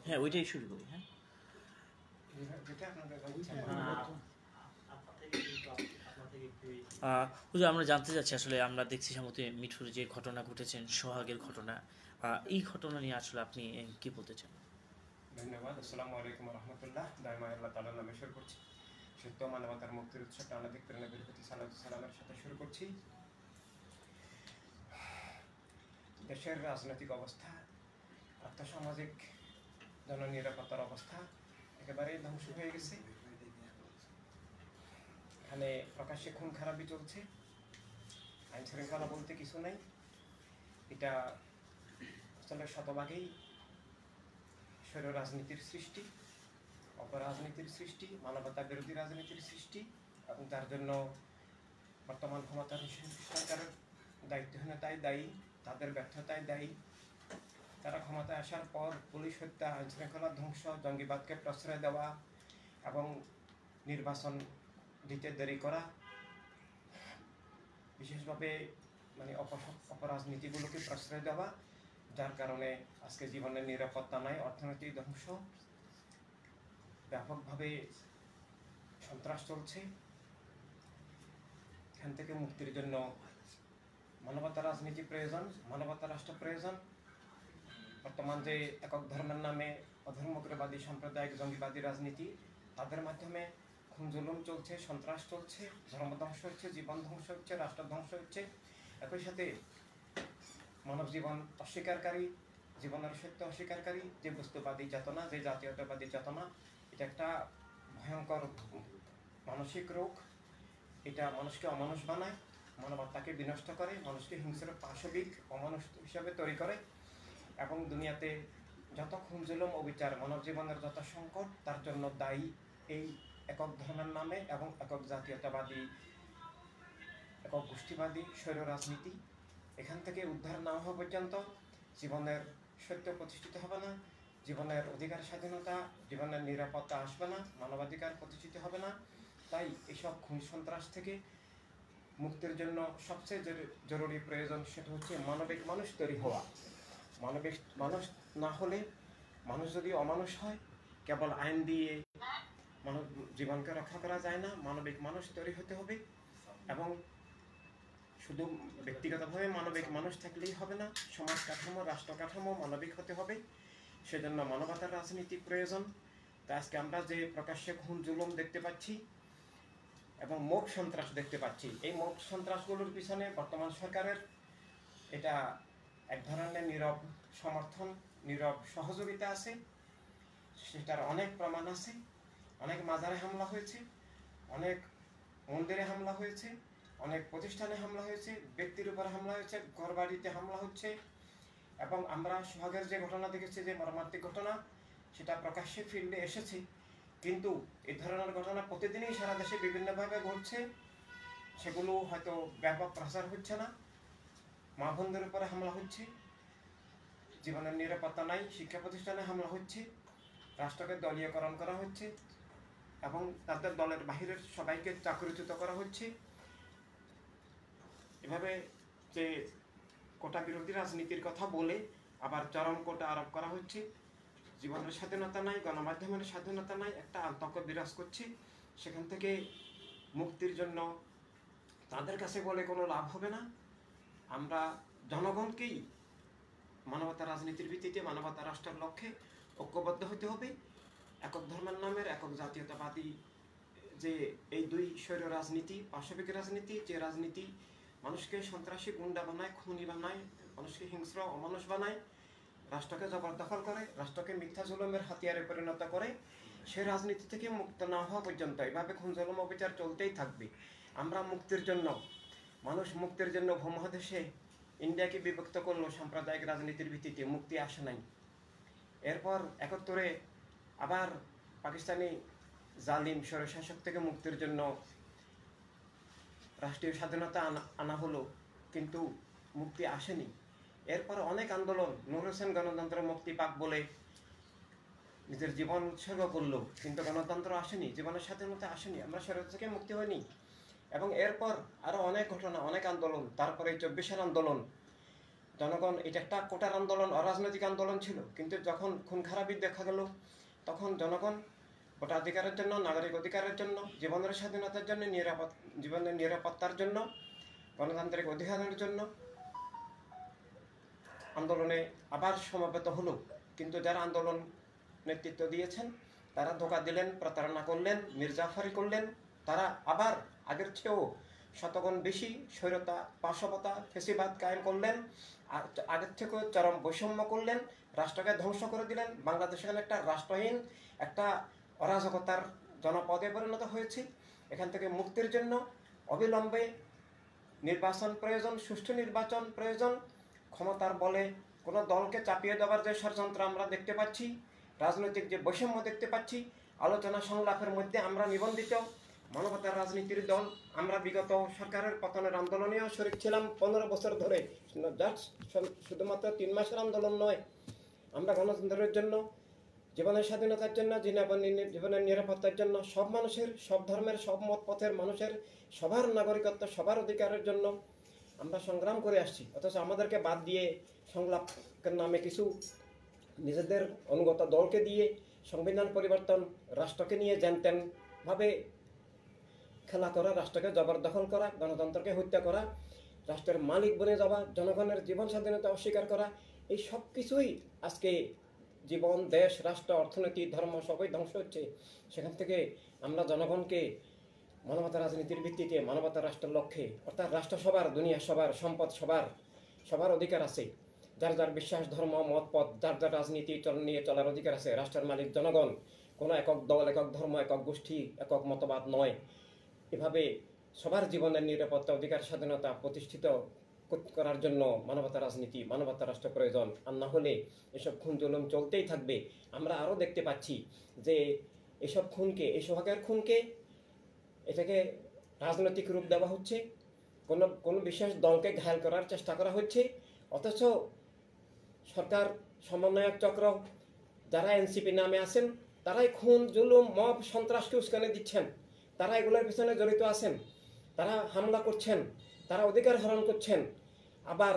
হ্যাঁ ওইটাই শুরু করি। হ্যাঁ হুজুর, আমরা জানতে চাচ্ছি আসলে আমরা দেখছি সম্মতি মিঠুর যে ঘটনা ঘটেছেন, সোহাগের ঘটনা, এই ঘটনা নিয়ে আসলে আপনি কি বলতে চান? ধন্যবাদ। আসসালামু আলাইকুম রহমতুল্লাহ। দাইমা আল্লাহ তাআলার নামে শুরু করছি। সত্য মানবতার মুক্তির উৎস প্রাণাধিক নবীর প্রতি সালাতু সালামের সাথে শুরু করছি। দেশের রাজনৈতিক অবস্থা, আর্থসামাজিক জননিরাপত্তার অবস্থা একেবারেই ধ্বংস হয়ে গেছে। এখানে প্রকাশ্যে খুন খারাপি চলছে, আইন শৃঙ্খলা বলতে কিছু নেই। এটা আসলে শতভাগেই স্বৈর রাজনীতির সৃষ্টি, অপরাজনীতির সৃষ্টি, মানবতা বিরোধী রাজনীতির সৃষ্টি, এবং তার জন্য বর্তমান ক্ষমতাসীন সরকারের দায়িত্বহীনতাই দায়ী, তাদের ব্যর্থতাই দায়ী। তারা ক্ষমতায় আসার পর পুলিশ হত্যা, আইনশৃঙ্খলা ধ্বংস, জঙ্গিবাদকে প্রশ্রয় দেওয়া এবং নির্বাচন দিতে দেরি করা, বিশেষভাবে মানে অপরাজনীতিগুলোকে প্রশ্রয় দেওয়া, যার কারণে আজকে জীবনের নিরাপত্তা নাই, অর্থনৈতিক ধ্বংস, ব্যাপকভাবে সন্ত্রাস চলছে। এখান থেকে মুক্তির জন্য মানবতা রাজনীতি প্রয়োজন, মানবতা রাষ্ট্র প্রয়োজন। বর্তমান যে একক ধর্মের নামে অধর্মগ্রবাদী সাম্প্রদায়িক জঙ্গিবাদী রাজনীতি, তাদের মাধ্যমে খুন জুলুম চলছে, সন্ত্রাস চলছে, ধর্ম ধ্বংস হচ্ছে, জীবন ধ্বংস হচ্ছে, রাষ্ট্র ধ্বংস হচ্ছে। একই সাথে মানব জীবন অস্বীকারী, জীবনের সত্য অস্বীকারী যে বস্তুবাদী চেতনা, যে জাতীয়তাবাদী চেতনা, এটা একটা ভয়ঙ্কর মানসিক রোগ। এটা মানুষকে অমানুষ বানায়, মানবতাকে বিনষ্ট করে, মানুষকে হিংস্র পাশবিক অমানুষ হিসাবে তৈরি করে, এবং দুনিয়াতে যত খুন জুলুম অবিচার, মানব জীবনের যত সংকট, তার জন্য দায়ী এই একক ধর্মের নামে এবং একক জাতীয়তাবাদী, একক গোষ্ঠীবাদী স্বৈর রাজনীতি। এখান থেকে উদ্ধার না হওয়া পর্যন্ত জীবনের সত্য প্রতিষ্ঠিত হবে না, জীবনের অধিকার স্বাধীনতা, জীবনের নিরাপত্তা আসবে না, মানবাধিকার প্রতিষ্ঠিত হবে না। তাই এইসব খুন সন্ত্রাস থেকে মুক্তির জন্য সবচেয়ে জরুরি প্রয়োজন সেটা হচ্ছে মানবিক মানুষ তৈরি হওয়া। মানবিক মানুষ না হলে, মানুষ যদি অমানুষ হয়, কেবল আইন দিয়ে মানব জীবনকে রক্ষা করা যায় না। মানবিক মানুষ তৈরি হতে হবে, এবং শুধু ব্যক্তিগতভাবে মানবিক মানুষ থাকলেই হবে না, সমাজ কাঠামো, রাষ্ট্র কাঠামো মানবিক হতে হবে। সেজন্য মানবতার রাজনীতি প্রয়োজন। তা আজকে আমরা যে প্রকাশ্যে খুন জুলুম দেখতে পাচ্ছি এবং মোট সন্ত্রাস দেখতে পাচ্ছি, এই মোট সন্ত্রাসগুলোর পিছনে বর্তমান সরকারের এটা এক ধরনের নীরব সমর্থন, নীরব সহযোগিতা আছে। সেটার অনেক প্রমাণ আছে। অনেক মাজারে হামলা হয়েছে, অনেক মন্দিরে হামলা হয়েছে, অনেক প্রতিষ্ঠানে হামলা হয়েছে, ব্যক্তির উপর হামলা হয়েছে, ঘরবাড়িতে হামলা হচ্ছে। এবং আমরা সোহাগের যে ঘটনা দেখেছি, যে মর্মান্তিক ঘটনা, সেটা প্রকাশ্যে ফিল্ডে এসেছে, কিন্তু এই ধরনের ঘটনা প্রতিদিনই সারা দেশে বিভিন্নভাবে ঘটছে। সেগুলো হয়তো ব্যাপক প্রচার হচ্ছে না। মা বোনদের উপরে হামলা হচ্ছে, জীবনের নিরাপত্তা নাই, শিক্ষা প্রতিষ্ঠানে হামলা হচ্ছে, রাষ্ট্রকে দলীয়করণ করা হচ্ছে, এবং তাদের দলের বাহিরের সবাইকে চাকরিচ্যুত করা হচ্ছে। এভাবে যে কোটা বিরোধী রাজনীতির কথা বলে আবার চরম কোটা আরোপ করা হচ্ছে। জীবনের স্বাধীনতা নাই, গণমাধ্যমের স্বাধীনতা নাই, একটা আতঙ্ক বিরাজ করছে। সেখান থেকে মুক্তির জন্য তাদের কাছে বলে কোনো লাভ হবে না। আমরা জনগণকেই মানবতা রাজনীতির ভিত্তিতে মানবতা রাষ্ট্রের লক্ষ্যে ঐক্যবদ্ধ হতে হবে। একক ধর্মের নামের একক জাতীয়তাবাদী যে এই দুই স্বৈর রাজনীতি, পাশবিক রাজনীতি, যে রাজনীতি মানুষকে সন্ত্রাসী, গুন্ডা বানায়, খুনি বানায়, মানুষকে হিংস্র অমানুষ বানায়, রাষ্ট্রকে জবরদখল করে, রাষ্ট্রকে মিথ্যা জুলুমের হাতিয়ারে পরিণত করে, সে রাজনীতি থেকে মুক্ত না হওয়া পর্যন্ত এভাবে খুন জুলুম অবিচার চলতেই থাকবে। আমরা মুক্তির জন্য, মানুষ মুক্তির জন্য ভূমহাদেশে ইন্ডিয়াকে বিভক্ত করলো সাম্প্রদায়িক রাজনীতির ভিত্তিতে, মুক্তি আসে নাই। এরপর ৭১ আবার পাকিস্তানি জালিম স্বৈরশাসক থেকে মুক্তির জন্য রাষ্ট্রীয় স্বাধীনতা আনা হলো, কিন্তু মুক্তি আসেনি। এরপর অনেক আন্দোলন, নূর হোসেন গণতন্ত্র মুক্তি পাক বলে নিজের জীবন উৎসর্গ করলো, কিন্তু গণতন্ত্র আসেনি, জীবনের স্বাধীনতা আসেনি, আমরা স্বৈরাচার থেকে মুক্তি হয়নি। এবং এরপর আরও অনেক ঘটনা, অনেক আন্দোলন, তারপরে ২৪ আন্দোলন, জনগণ এটা একটা কোটার আন্দোলন, অরাজনৈতিক আন্দোলন ছিল, কিন্তু যখন খুন খারাপি দেখা গেল তখন জনগণ ভোটাধিকারের জন্য, নাগরিক অধিকারের জন্য, জীবনের স্বাধীনতার জন্য, জীবনের নিরাপত্তার জন্য, গণতান্ত্রিক অধিকারের জন্য আন্দোলনে আবার সমবেত হলো। কিন্তু যারা আন্দোলন নেতৃত্ব দিয়েছেন তারা ধোঁকা দিলেন, প্রতারণা করলেন, মির্জাফারি করলেন। তারা আবার আগের চেয়েও শতগুণ বেশি স্বৈরতা, পাশবতা, ফেসিবাদ কায়েম করলেন। আর আগের থেকেও চরম বৈষম্য করলেন, রাষ্ট্রকে ধ্বংস করে দিলেন। বাংলাদেশ এখানে একটা রাষ্ট্রহীন, একটা অরাজকতার জনপদে পরিণত হয়েছে। এখান থেকে মুক্তির জন্য অবিলম্বে নির্বাচন প্রয়োজন, সুষ্ঠু নির্বাচন প্রয়োজন। ক্ষমতার বলে কোনো দলকে চাপিয়ে দেওয়ার যে ষড়যন্ত্র আমরা দেখতে পাচ্ছি, রাজনৈতিক যে বৈষম্য দেখতে পাচ্ছি, আলোচনা সংলাপের মধ্যে আমরা নিবন্ধিত মানবতার রাজনীতির দল। আমরা বিগত সরকারের পতনের আন্দোলনেও শরিক ছিলাম 15 বছর ধরে। শুধুমাত্র 3 মাসের আন্দোলন নয়, আমরা গণতন্ত্রের জন্য, জীবনের স্বাধীনতার জন্য, জীবনের নিরাপত্তার জন্য, সব মানুষের, সব ধর্মের, সব মত পথের মানুষের সবার নাগরিকত্ব, সবার অধিকারের জন্য আমরা সংগ্রাম করে আসছি। অথচ আমাদেরকে বাদ দিয়ে সংলাপের নামে কিছু নিজেদের অনুগত দলকে দিয়ে সংবিধান পরিবর্তন, রাষ্ট্রকে নিয়ে ভাবে খেলা করা, রাষ্ট্রকে জবরদখল করা, গণতন্ত্রকে হত্যা করা, রাষ্ট্রের মালিক বনে যাওয়া, জনগণের জীবন স্বাধীনতা অস্বীকার করা, এই সব কিছুই আজকে জীবন, দেশ, রাষ্ট্র, অর্থনীতি, ধর্ম সবই ধ্বংস হচ্ছে। সেখান থেকে আমরা জনগণকে মানবতা রাজনীতির ভিত্তিতে মানবতা রাষ্ট্রের লক্ষ্যে, অর্থাৎ রাষ্ট্র সবার, দুনিয়া সবার, সম্পদ সবার, সবার অধিকার আছে। যার যার বিশ্বাস, ধর্ম, মত পথ, যার যার রাজনীতি নিয়ে চলার অধিকার আছে। রাষ্ট্রের মালিক জনগণ, কোনো একক দল, একক ধর্ম, একক গোষ্ঠী, একক মতবাদ নয়। এভাবে সবার জীবনের নিরাপত্তা, অধিকার, স্বাধীনতা প্রতিষ্ঠিত করার জন্য মানবতা রাজনীতি, মানবতা রাষ্ট্র প্রয়োজন। আর না হলে এসব খুন জুলুম চলতেই থাকবে। আমরা আরও দেখতে পাচ্ছি যে এসব খুনকে, এই সোহাগের খুনকে, এটাকে রাজনৈতিক রূপ দেওয়া হচ্ছে, কোনো বিশেষ দলকে ঘায়েল করার চেষ্টা করা হচ্ছে। অথচ সরকার, সমন্বয়ক চক্র, যারা এনসিপি নামে আছেন, তারাই খুন, জুলুম, মব, সন্ত্রাসকে উস্কানি দিচ্ছেন। তারা এগুলোর পিছনে জড়িত আছেন, তারা হামলা করছেন, তারা অধিকার হরণ করছেন। আবার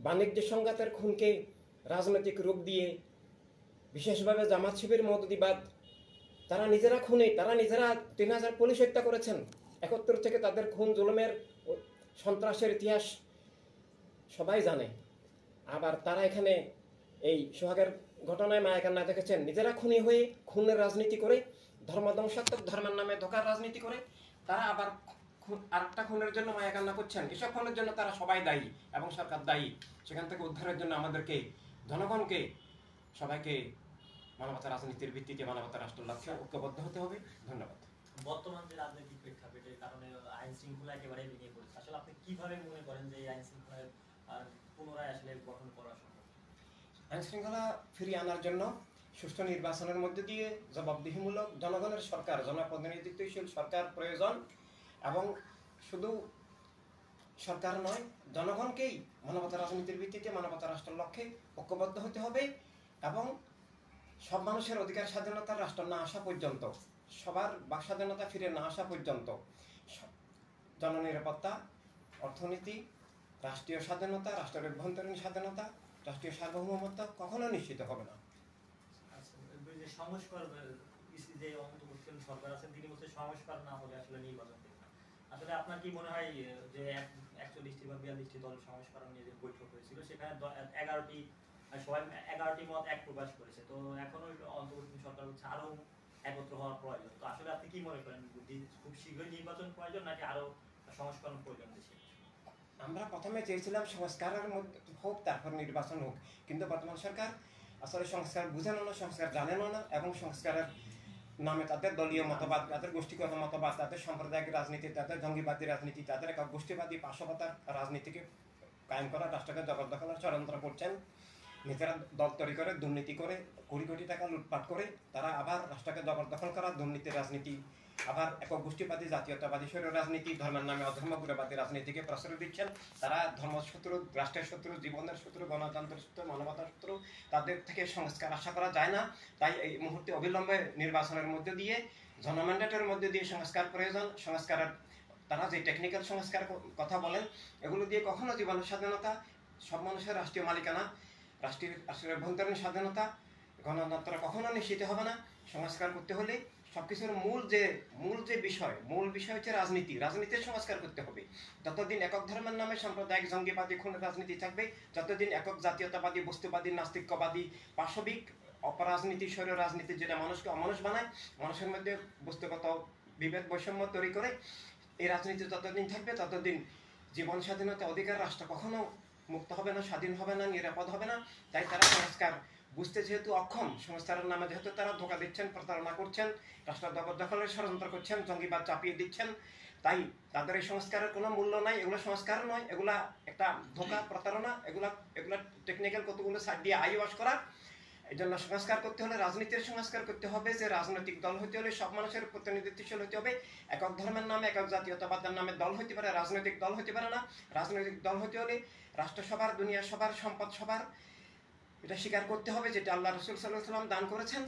বাণিজ্য সংঘাতের খুনকে রাজনৈতিক রূপ দিয়ে, বিশেষভাবে জামাত শিবির মওদুদিবাদ, তারা নিজেরা খুনে, তারা নিজেরা 3000 পুলিশ হত্যা করেছেন। 71 থেকে তাদের খুন, জুলুমের, সন্ত্রাসের ইতিহাস সবাই জানে। আবার তারা এখানে এই সোহাগের ঘটনায় মায়াকান্না দেখেছেন, নিজেরা খুনি হয়ে খুনের রাজনীতি করে, ধর্মধ্বংসাত্মক, ধর্মের নামে ধোঁকার রাজনীতি করে তারা আবার আরেকটা খুনের জন্য মায়াকান্না করছেন। এসব খুনের জন্য তারা সবাই দায়ী এবং সরকার দায়ী। সেখান থেকে উদ্ধারের জন্য আমাদেরকে, জনগণকে, সবাইকে মানবতা রাজনীতির ভিত্তিতে মানবতা রাষ্ট্রের লক্ষ্যে ঐক্যবদ্ধ হতে হবে। ধন্যবাদ। বর্তমান যে রাজনৈতিক প্রেক্ষাপটের কারণে আইন শৃঙ্খলা একেবারে ভেঙে পড়েছে, আসলে আপনি কিভাবে মনে করেন যে এই আইন শৃঙ্খলা পুনরায় আসলে গঠন করা সম্ভব? আইন শৃঙ্খলা ফিরিয়ে আনার জন্য সুষ্ঠু নির্বাচনের মধ্যে দিয়ে জবাবদিহিমূলক জনগণের সরকার, জনপ্রতিনিধিত্বশীল সরকার প্রয়োজন। এবং শুধু সরকার নয়, জনগণকেই মানবতা রাজনীতির ভিত্তিতে মানবতা রাষ্ট্রের লক্ষ্যে ঐক্যবদ্ধ হতে হবে। এবং সব মানুষের অধিকার, স্বাধীনতার রাষ্ট্র না আসা পর্যন্ত, সবার বাক স্বাধীনতা ফিরে না আসা পর্যন্ত জননিরাপত্তা, অর্থনীতি, রাষ্ট্রীয় স্বাধীনতা, রাষ্ট্রের অভ্যন্তরীণ স্বাধীনতা, রাষ্ট্রীয় সার্বভৌমত্ব কখনো নিশ্চিত হবে না। যে সংস্কার, যে অন্তর্বর্তীকালীন সরকার আছেন তিনি বলছে সংস্কার না হলে আসলে নির্বাচন দেবে না। আসলে আপনার কি মনে হয় যে 41টি বা 42টি দল সংস্কার নিয়ে যে বৈঠক হয়েছিল, সেখানে 11টি সবাই 11টি মত এক প্রকাশ করেছে। তো এখনো অন্তর্বর্তীকালীন সরকার হচ্ছে আরো একত্র হওয়ার প্রয়োজন। তো আসলে আপনি কি মনে করেন, খুব শীঘ্রই নির্বাচন প্রয়োজন নাকি আরো সংস্করণ প্রয়োজন বেশি? আমরা প্রথমে চেয়েছিলাম সংস্কারের মধ্যে হোক, তারপর নির্বাচন হোক। কিন্তু বর্তমান সরকার আসলে সংস্কার বুঝেনও না, সংস্কার জানেনও না, এবং সংস্কারের নামে তাদের দলীয় মতবাদ, তাদের গোষ্ঠীগত মতবাদ, তাদের সাম্প্রদায়িক রাজনীতি, তাদের জঙ্গিবাদী রাজনীতি, তাদের একক গোষ্ঠীবাদী পাশবতার রাজনীতিকে কায়েম করা, রাষ্ট্রকে জবরদখলের ষড়যন্ত্র করছেন। নিজেরা দল তৈরি করে, দুর্নীতি করে, কোটি কোটি টাকা লুটপাট করে তারা আবার রাষ্ট্রকে জবরদখল করা, দুর্নীতির রাজনীতি, আবার একক গোষ্ঠীবাদী, জাতীয়তাবাদী শরীর রাজনীতি, ধর্মের নামে অধর্মগুরবাদী রাজনীতিকে প্রশ্রয় দিচ্ছেন। তারা ধর্মশত্রু, রাষ্ট্রের শত্রু, জীবনের শত্রু, গণতন্ত্রের শত্রু, মানবতার শত্রু। তাদের থেকে সংস্কার আশা করা যায় না। তাই এই মুহূর্তে অবিলম্বে নির্বাচনের মধ্যে দিয়ে, জনম্যান্ডেটের মধ্যে দিয়ে সংস্কার প্রয়োজন। সংস্কারের তারা যে টেকনিক্যাল সংস্কার কথা বলেন, এগুলো দিয়ে কখনো জীবনের স্বাধীনতা, সব মানুষের রাষ্ট্রীয় মালিকানা, রাষ্ট্রের অভ্যন্তরীণ স্বাধীনতা, গণতন্ত্র কখনো নিশ্চিত হবে না। সংস্কার করতে হলে সবকিছুর মূল বিষয় হচ্ছে রাজনীতির সংস্কার করতে হবে। যতদিন একক ধর্মের নামে সাম্প্রদায়িক জঙ্গিবাদী খুনের রাজনীতি থাকবে, যতদিন একক জাতীয়তাবাদী, বস্তুবাদী, নাস্তিক্যবাদী, পাশবিক অপরাজনীতি, স্বৈর রাজনীতি, যেটা মানুষকে অমানুষ বানায়, মানুষের মধ্যে বস্তুগত বিভেদ বৈষম্য তৈরি করে, এই রাজনীতি যতদিন থাকবে ততদিন জীবন স্বাধীনতা অধিকার রাষ্ট্র কখনো মুক্ত হবে না, স্বাধীন হবে না, নিরাপদ হবে না। তাই তারা সংস্কার বুঝতে যেহেতু অক্ষম, সংস্কারের নামে যেহেতু তারা ধোঁকা দিচ্ছেন, প্রতারণা করছেন, রাষ্ট্র দখলের ষড়যন্ত্র করছেন, জঙ্গিবাদ চাপিয়ে দিচ্ছেন, তাই তাদের এই সংস্কারের কোনো মূল্য নাই। এগুলো সংস্কার নয়, এগুলা একটা ধোঁকা, প্রতারণা, এগুলা টেকনিক্যাল কতগুলো সাইড দিয়ে আই ওয়াশ করা। এই জন্য সংস্কার করতে হলে রাজনীতির সংস্কার করতে হবে, যে রাজনৈতিক দল হইতে হলে সব মানুষের প্রতিনিধিত্বশীল হতে হবে। একক ধর্মের নামে, একক জাতীয়তাবাদের নামে দল হইতে পারে, রাজনৈতিক দল হইতে পারে না। রাজনৈতিক দল হইতে হলে রাষ্ট্রসভার, দুনিয়া সভার, সম্পদ সভার, এটা স্বীকার করতে হবে যেটা আল্লাহ রসুল সাল্লাল্লাহু আলাইহি ওয়াসাল্লাম দান করেছেন।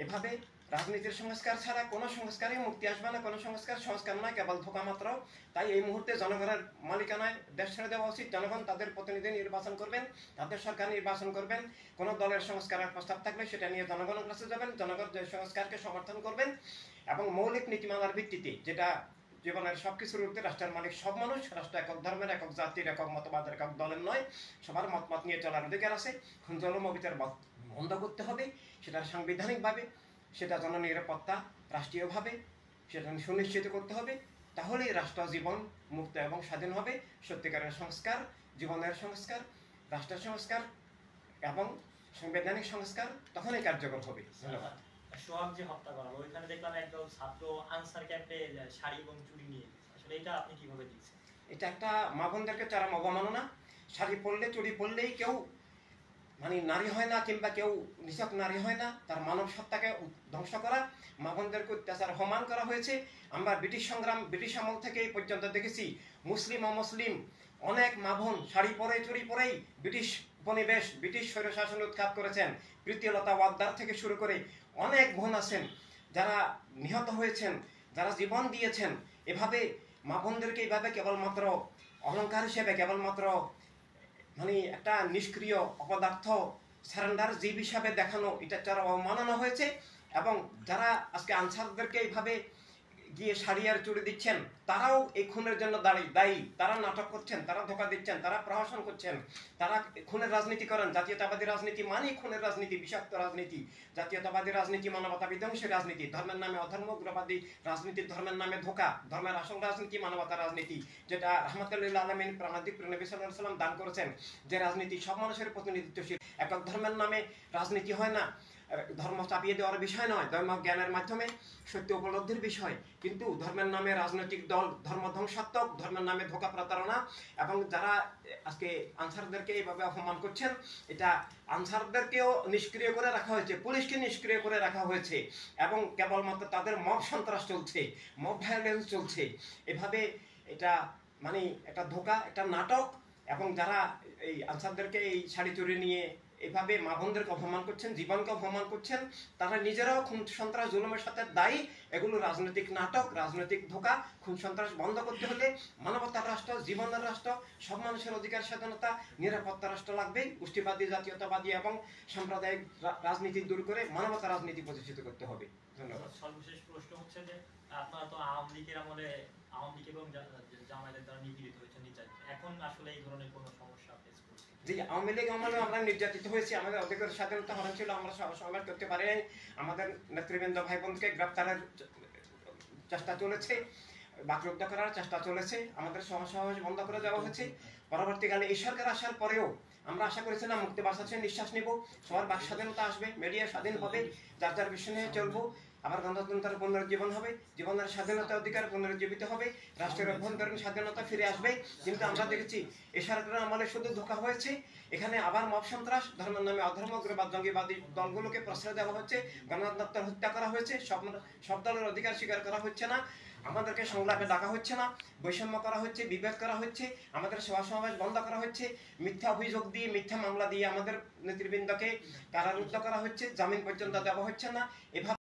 এভাবে রাজনীতির সংস্কার ছাড়া কোনো সংস্কারই মুক্তি আসবে না, কোনো সংস্কার নয়, কেবল ধোঁকা মাত্র। তাই এই মুহূর্তে জনগণের মালিকানায় দেশ ছেড়ে দেওয়া উচিত। জনগণ তাদের প্রতিনিধি নির্বাচন করবেন, তাদের সরকার নির্বাচন করবেন। কোনো দলের সংস্কারের প্রস্তাব থাকলে সেটা নিয়ে জনগণের কাছে যাবেন, জনগণ যে সংস্কারকে সমর্থন করবেন এবং মৌলিক নীতিমালার ভিত্তিতে, যেটা জীবনের সবকিছুর ঊর্ধ্বে রাষ্ট্রের মালিক সব মানুষ, রাষ্ট্র একক ধর্মের, একক জাতির, একক মতবাদের, একক দলের নয়, সবার মত নিয়ে চলার অধিকার আছে। খুন-জুলুম ও বিচার বন্ধ করতে হবে, সেটা সাংবিধানিকভাবে, সেটা জননিরাপত্তা রাষ্ট্রীয়ভাবে সেটা সুনিশ্চিত করতে হবে। তাহলেই রাষ্ট্র জীবন মুক্ত এবং স্বাধীন হবে। সত্যিকারের সংস্কার, জীবনের সংস্কার, রাষ্ট্রের সংস্কার এবং সাংবিধানিক সংস্কার তখনই কার্যকর হবে। ধন্যবাদ। সোহাগ যে হত্যা করা হলো, ওইখানে দেখলাম একদল ছাত্র আনসার ক্যাম্পে শাড়ি এবং চুড়ি নিয়ে, আসলে এটা আপনি কিভাবে দেখছেন? এটা একটা মা বোনদেরকে চরম অবমাননা। শাড়ি পরলে, চুড়ি পরলেই কেউ মানে নারী হয় না, কিংবা কেউ নিছক নারী হয় না, তার মানব সত্তাকে ধ্বংস করা, মা বোনদেরকে অত্যাচার হমান করা হয়েছে। আমরা ব্রিটিশ সংগ্রাম, ব্রিটিশ আমল থেকে এই পর্যন্ত দেখেছি মুসলিম অমুসলিম অনেক মা বোন শাড়ি পরে, চুড়ি পরেই ব্রিটিশ উপনিবেশ, ব্রিটিশ স্বৈরশাসন উৎখাত করেছেন। প্রীতিলতা ওয়াদ্দার থেকে শুরু করে অনেক বোন আছেন যারা নিহত হয়েছেন, যারা জীবন দিয়েছেন। এভাবে মা বোনদেরকে এইভাবে কেবলমাত্র অলঙ্কার হিসেবে, কেবলমাত্র মানে একটা নিষ্ক্রিয় অপদার্থ, সারেন্ডার জীব হিসাবে দেখানো, এটা যারা অবমাননা হয়েছে। এবং যারা আজকে আনসারদেরকে এইভাবে গিয়ে শাড়ি আর চুড়ি দিচ্ছেন, তারাও এই খুনের জন্য দায়ী। তারা নাটক করছেন, তারা ধোঁকা দিচ্ছেন, তারা প্রহসন করছেন, তারা খুনের রাজনীতি করেন। জাতীয়তাবাদী রাজনীতি মানে খুনের রাজনীতি, বিষাক্ত রাজনীতি। জাতীয়তাবাদী রাজনীতি মানবতা বিধ্বংসী রাজনীতি, ধর্মের নামে অধর্ম, উগ্রবাদী রাজনীতি, ধর্মের নামে ধোঁকা। ধর্মের আসল রাজনীতি মানবতা রাজনীতি, যেটা রাহমাতুল আলামিন প্রাণাধিক নবী সাল্লাল্লাহু আলাইহি ওয়াসাল্লাম দান করেছেন। যে রাজনীতি সব মানুষের প্রতিনিধিত্বশীল। একক ধর্মের নামে রাজনীতি হয় না, ধর্ম চাপিয়ে দেওয়ার বিষয় নয়, ধর্ম জ্ঞানের মাধ্যমে সত্য উপলব্ধির বিষয়। কিন্তু ধর্মের নামে রাজনৈতিক দল ধর্ম ধ্বংসাত্মক, ধর্মের নামে ধোঁকা, প্রতারণা। এবং যারা আজকে আনসারদেরকে এইভাবে অপমান করছেন, এটা আনসারদেরকেও নিষ্ক্রিয় করে রাখা হয়েছে, পুলিশকে নিষ্ক্রিয় করে রাখা হয়েছে, এবং কেবলমাত্র তাদের মব সন্ত্রাস চলছে, মব ভায়োলেন্স চলছে। এভাবে এটা মানে একটা ধোঁকা, একটা নাটক। এবং যারা এই আনসারদেরকে এই শাড়ি চুরি নিয়ে এভাবে মা বোনদেরকে অপমান করছেন, জীবনকে অপমান করছেন, তারা নিজেরাও খুন সন্ত্রাস জুলুমের সাথে দায়ী। এগুলো রাজনৈতিক নাটক, রাজনৈতিক ধোঁকা। খুন সন্ত্রাস বন্ধ করতে হলে মানবতার রাষ্ট্র, জীবনের রাষ্ট্র, সব মানুষের অধিকার, স্বাধীনতা, নিরাপত্তা রাষ্ট্র লাগবেই। গোষ্ঠীবাদী, জাতীয়তাবাদী এবং সাম্প্রদায়িক রাজনীতি দূর করে মানবতা রাজনীতি প্রতিষ্ঠিত করতে হবে। ধন্যবাদ। সর্বশেষ প্রশ্ন হচ্ছে যে আপনারা তো আওয়ামী লীগের আমলে, আওয়ামী লীগ এবং জামায়াতের দ্বারা নিপীড়িত হয়েছেন, নির্যাতিত, এখন আসলে এই ধরনের কোনো সমস্যা ফেস করছেন? জি, আওয়ামী লীগ আমলে আমরা নির্যাতিত হয়েছি, আমাদের অধিকার স্বাধীনতা হরণ ছিল, আমরা সমাবেশ করতে পারি নাই। আমাদের নেতৃবৃন্দ ভাই বোনকে গ্রেপ্তারের চেষ্টা চলেছে, বাকরুদ্ধ করার চেষ্টা চলেছে, আমাদের সমাবেশ বন্ধ করে দেওয়া হয়েছে। পরবর্তীকালে এই সরকার আসার পরেও আমরা আশা করেছিলাম মুক্তি বাঁচাচ্ছে, নিঃশ্বাস নেব, সবার বাক স্বাধীনতা আসবে, মিডিয়া স্বাধীন হবে, যার যার বিষয় নিয়ে চলবো, আবার গণতন্ত্রের পুনরুজ্জীবন হবে, জীবনের স্বাধীনতা অধিকার পুনরুজ্জীবিত হবে, রাষ্ট্রের অভ্যন্তরীণ স্বাধীনতা ফিরে আসবে। কিন্তু আমরা দেখেছি এই সরকারের আমলে শুধু ধোঁকা হয়েছে। এখানে আবার মব সন্ত্রাস, ধর্মের নামে অধর্ম, উগ্রবাদ, জঙ্গিবাদী দলগুলোকে প্রশ্রয় দেওয়া হচ্ছে, গণতন্ত্র হত্যা করা হয়েছে, সব দলের অধিকার স্বীকার করা হচ্ছে না, আমাদেরকে সংলাপে ডাকা হচ্ছে না, বৈষম্য করা হচ্ছে, বিভেদ করা হচ্ছে, আমাদের সভা সমাবেশ বন্ধ করা হচ্ছে, মিথ্যা অভিযোগ দিয়ে, মিথ্যা মামলা দিয়ে আমাদের নেতৃবৃন্দকে কারারুদ্ধ করা হচ্ছে, জামিন পর্যন্ত দেওয়া হচ্ছে না। এভাবে